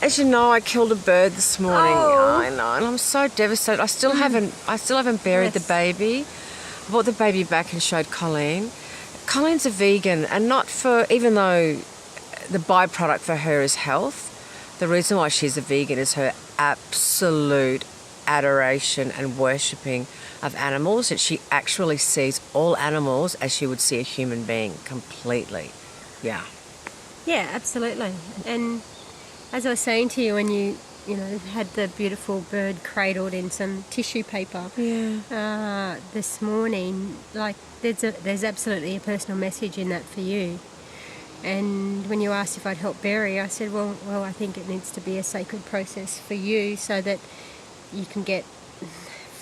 As you know, I killed a bird this morning. Oh. I know, and I'm so devastated. I still haven't buried the baby. I brought the baby back and showed Colleen. Colleen's a vegan, and not for, even though the byproduct for her is health, the reason why she's a vegan is her absolute adoration and worshipping of animals, that she actually sees all animals as she would see a human being completely. Yeah. Yeah, absolutely. And as I was saying to you, when you had the beautiful bird cradled in some tissue paper this morning, like there's absolutely a personal message in that for you. And when you asked if I'd help bury, I said, well, I think it needs to be a sacred process for you so that you can get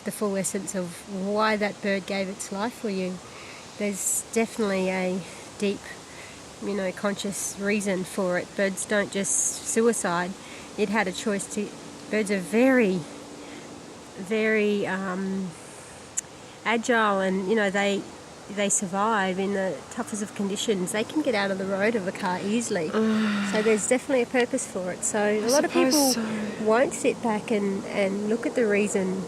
the full essence of why that bird gave its life for you. There's definitely a deep, conscious reason for it. Birds don't just suicide. It had a choice to. Birds are very, very agile, and they survive in the toughest of conditions. They can get out of the road of a car easily. So there's definitely a purpose for it. So a lot of people won't sit back and look at the reason.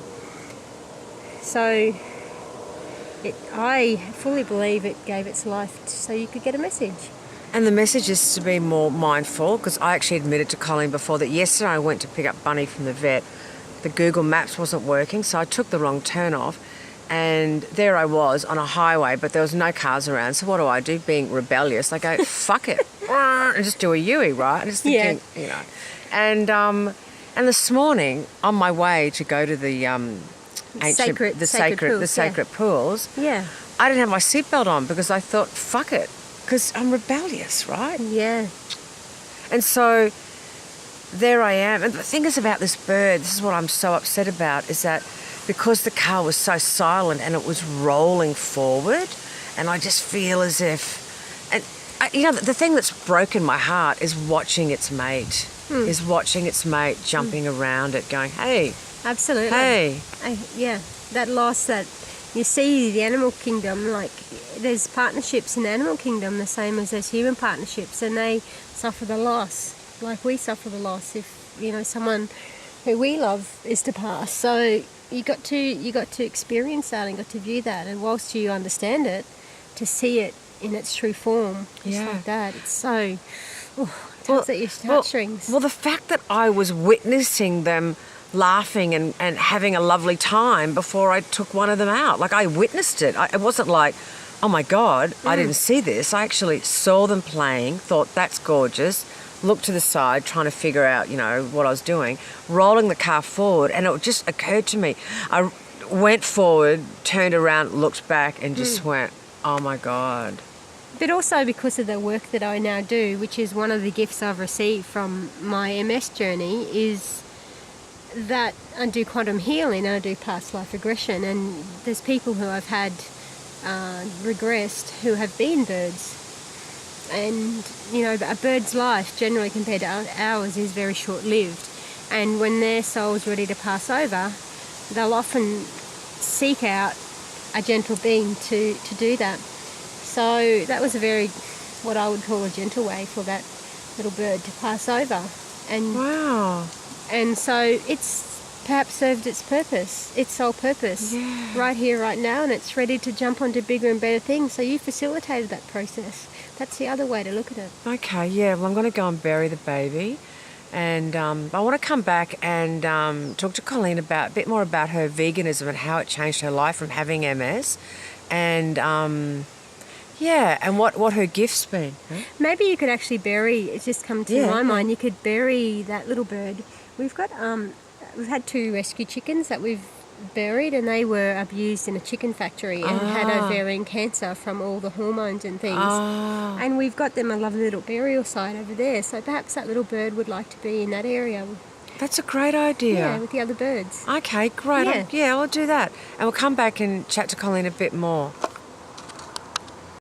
So I fully believe it gave its life so you could get a message. And the message is to be more mindful, because I actually admitted to Colleen before that yesterday I went to pick up Bunny from the vet. The Google Maps wasn't working, so I took the wrong turn off. And there I was on a highway, but there was no cars around. So what do? Being rebellious, I go, fuck it, and just do a U-E, right? And just thinking, And this morning, on my way to go to the sacred pools, I didn't have my seatbelt on because I thought, fuck it, because I'm rebellious, right? Yeah. And so there I am. And the thing is about this bird, this is what I'm so upset about, is that because the car was so silent and it was rolling forward, and I just feel as if, and the thing that's broken my heart is watching its mate, jumping around it, going, hey. Absolutely. Hey. That loss that you see the animal kingdom, like there's partnerships in the animal kingdom the same as there's human partnerships, and they suffer the loss like we suffer the loss if someone who we love is to pass. So you got to experience that and got to view that, and whilst you understand it, to see it in its true form, just like that, it's so tugs at your heartstrings. Well, the fact that I was witnessing them laughing and having a lovely time before I took one of them out, like I witnessed it. It wasn't like, oh my God, I didn't see this. I actually saw them playing, thought that's gorgeous, looked to the side, trying to figure out, what I was doing, rolling the car forward, and it just occurred to me. I went forward, turned around, looked back, and just went, oh my God. But also because of the work that I now do, which is one of the gifts I've received from my MS journey, is that I do quantum healing and I do past life regression, and there's people who I've had regressed who have been birds. And, a bird's life, generally compared to ours, is very short-lived. And when their soul's ready to pass over, they'll often seek out a gentle being to do that. So that was what I would call a gentle way for that little bird to pass over. And wow. And so it's perhaps served its purpose, its sole purpose, right here, right now, and it's ready to jump onto bigger and better things. So you facilitated that process. That's the other way to look at it. Okay, well, I'm going to go and bury the baby, and I want to come back and talk to Colleen a bit more about her veganism and how it changed her life from having MS, and and what her gift's been. Huh? Maybe you could actually bury. It's just come to my mind. You could bury that little bird. We've got we've had 2 rescue chickens that we've buried, and they were abused in a chicken factory and had ovarian cancer from all the hormones and things. And we've got them a lovely little burial site over there. So perhaps that little bird would like to be in that area. That's a great idea. Yeah, with the other birds. Okay, great. Yeah. I'll do that. And we'll come back and chat to Colleen a bit more.